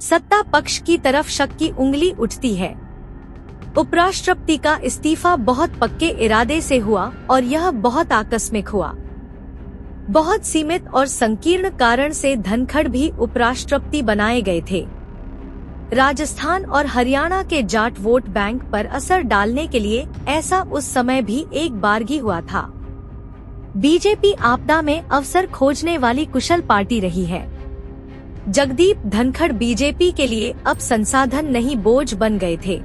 सत्ता पक्ष की तरफ शक की उंगली उठती है। उपराष्ट्रपति का इस्तीफा बहुत पक्के इरादे से हुआ और यह बहुत आकस्मिक हुआ। बहुत सीमित और संकीर्ण कारण से धनखड़ भी उपराष्ट्रपति बनाए गए थे। राजस्थान और हरियाणा के जाट वोट बैंक पर असर डालने के लिए ऐसा उस समय भी एक बारगी हुआ था। बीजेपी आपदा में अवसर खोजने वाली कुशल पार्टी रही है। जगदीप धनखड़ बीजेपी के लिए अब संसाधन नहीं बोझ बन गए थे।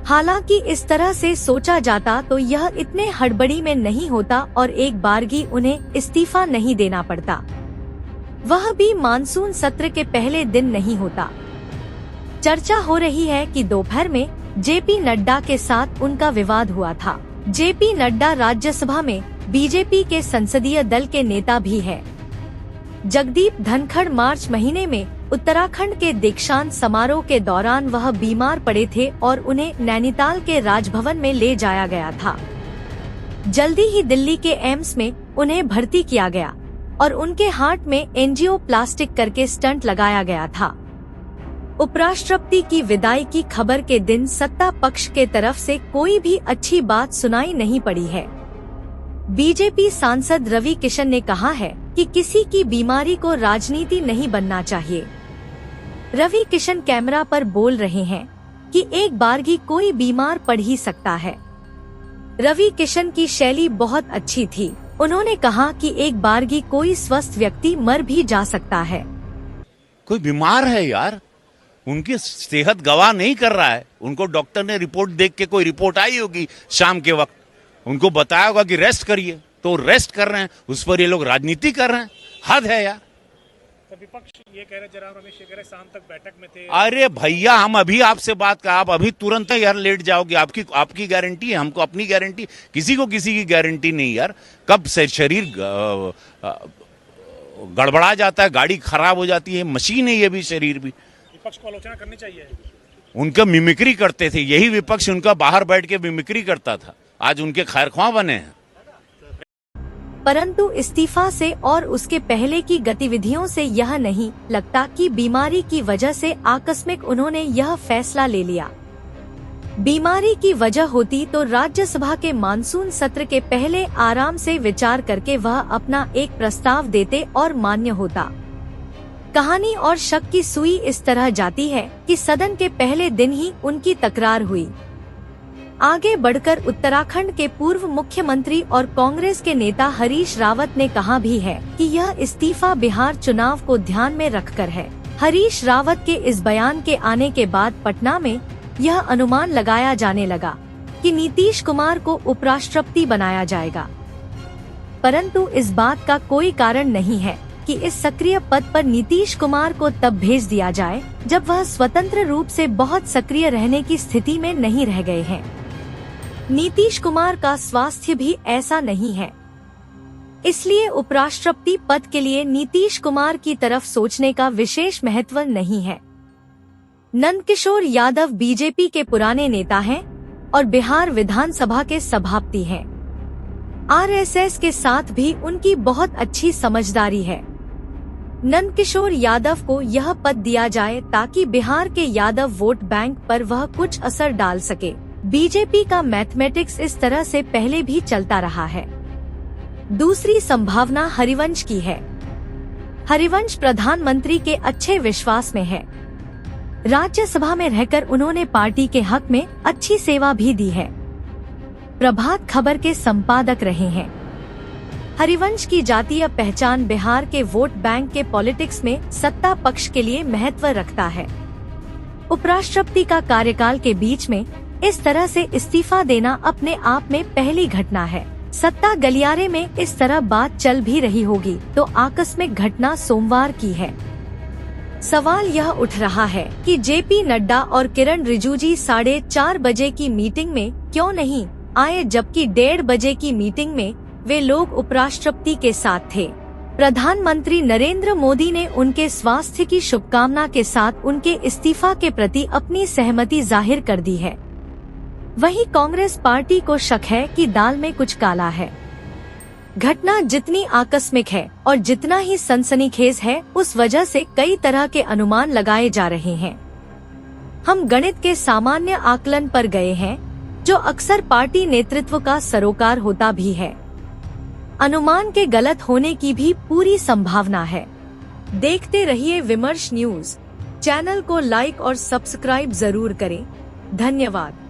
हालांकि इस तरह से सोचा जाता तो यह इतने हड़बड़ी में नहीं होता और एक बारगी उन्हें इस्तीफा नहीं देना पड़ता, वह भी मानसून सत्र के पहले दिन नहीं होता। चर्चा हो रही है कि दोपहर में जेपी नड्डा के साथ उनका विवाद हुआ था। जेपी नड्डा राज्यसभा में बीजेपी के संसदीय दल के नेता भी है। जगदीप धनखड़ मार्च महीने में उत्तराखंड के दीक्षांत समारोह के दौरान वह बीमार पड़े थे और उन्हें नैनीताल के राजभवन में ले जाया गया था। जल्दी ही दिल्ली के एम्स में उन्हें भर्ती किया गया और उनके हार्ट में एंजियोप्लास्टिक करके स्टंट लगाया गया था। उपराष्ट्रपति की विदाई की खबर के दिन सत्ता पक्ष के तरफ से कोई भी अच्छी बात सुनाई नहीं पड़ी है। बीजेपी सांसद रवि किशन ने कहा है कि किसी की बीमारी को राजनीति नहीं बनना चाहिए। रवि किशन कैमरा पर बोल रहे हैं कि एक बारगी कोई बीमार पड़ ही सकता है। रवि किशन की शैली बहुत अच्छी थी। उन्होंने कहा कि एक बारगी कोई स्वस्थ व्यक्ति मर भी जा सकता है। कोई बीमार है यार, उनकी सेहत गवाह नहीं कर रहा है। उनको डॉक्टर ने रिपोर्ट देख के कोई रिपोर्ट आई होगी शाम के वक्त, उनको बताया होगा कि रेस्ट करिए, तो रेस्ट कर रहे हैं, उस पर ये लोग राजनीति कर रहे हैं। हद है यार। विपक्ष ये कह रहे, जयराम रमेश ये कह रहे शाम तक बैठक में थे। अरे भैया, हम अभी आपसे बात कर, आप अभी तुरंत यार लेट जाओगे। आपकी गारंटी है, हमको अपनी गारंटी, किसी को किसी की गारंटी नहीं यार। कब से शरीर गड़बड़ा जाता है, गाड़ी खराब हो जाती है, मशीन है ये भी, शरीर भी। विपक्ष को आलोचना करनी चाहिए। उनका मिमिक्री करते थे, यही विपक्ष उनका बाहर बैठ के मिमिक्री करता था। आज उनके खैरख्वाह बने हैं। परंतु इस्तीफा से और उसके पहले की गतिविधियों से यह नहीं लगता कि बीमारी की वजह से आकस्मिक उन्होंने यह फैसला ले लिया। बीमारी की वजह होती तो राज्यसभा के मानसून सत्र के पहले आराम से विचार करके वह अपना एक प्रस्ताव देते और मान्य होता। कहानी और शक की सुई इस तरह जाती है कि सदन के पहले दिन ही उनकी तकरार हुई। आगे बढ़कर उत्तराखंड के पूर्व मुख्यमंत्री और कांग्रेस के नेता हरीश रावत ने कहा भी है कि यह इस्तीफा बिहार चुनाव को ध्यान में रखकर है। हरीश रावत के इस बयान के आने के बाद पटना में यह अनुमान लगाया जाने लगा कि नीतीश कुमार को उपराष्ट्रपति बनाया जाएगा, परंतु इस बात का कोई कारण नहीं है कि इस सक्रिय पद पर नीतीश कुमार को तब भेज दिया जाए जब वह स्वतंत्र रूप से बहुत सक्रिय रहने की स्थिति में नहीं रह गए हैं। नीतीश कुमार का स्वास्थ्य भी ऐसा नहीं है, इसलिए उपराष्ट्रपति पद के लिए नीतीश कुमार की तरफ सोचने का विशेष महत्व नहीं है। नंदकिशोर यादव बीजेपी के पुराने नेता हैं और बिहार विधानसभा के सभापति हैं। आरएसएस के साथ भी उनकी बहुत अच्छी समझदारी है। नंदकिशोर यादव को यह पद दिया जाए ताकि बिहार के यादव वोट बैंक पर वह कुछ असर डाल सके। बीजेपी का मैथमेटिक्स इस तरह से पहले भी चलता रहा है। दूसरी संभावना हरिवंश की है। हरिवंश प्रधानमंत्री के अच्छे विश्वास में है। राज्यसभा में रहकर उन्होंने पार्टी के हक में अच्छी सेवा भी दी है। प्रभात खबर के संपादक रहे हैं। हरिवंश की जातीय पहचान बिहार के वोट बैंक के पॉलिटिक्स में सत्ता पक्ष के लिए महत्व रखता है। उपराष्ट्रपति का कार्यकाल के बीच में इस तरह से इस्तीफा देना अपने आप में पहली घटना है। सत्ता गलियारे में इस तरह बात चल भी रही होगी तो आकस्मिक घटना सोमवार की है। सवाल यह उठ रहा है कि जेपी नड्डा और किरण रिजिजू 4:30 बजे की मीटिंग में क्यों नहीं आए, जबकि 1:30 बजे की मीटिंग में वे लोग उपराष्ट्रपति के साथ थे। प्रधानमंत्री नरेंद्र मोदी ने उनके स्वास्थ्य की शुभकामना के साथ उनके इस्तीफा के प्रति अपनी सहमति जाहिर कर दी है। वहीं कांग्रेस पार्टी को शक है कि दाल में कुछ काला है। घटना जितनी आकस्मिक है और जितना ही सनसनीखेज है, उस वजह से कई तरह के अनुमान लगाए जा रहे हैं। हम गणित के सामान्य आकलन पर गए हैं, जो अक्सर पार्टी नेतृत्व का सरोकार होता भी है। अनुमान के गलत होने की भी पूरी संभावना है। देखते रहिए विमर्श न्यूज। चैनल को लाइक और सब्सक्राइब जरूर करें। धन्यवाद।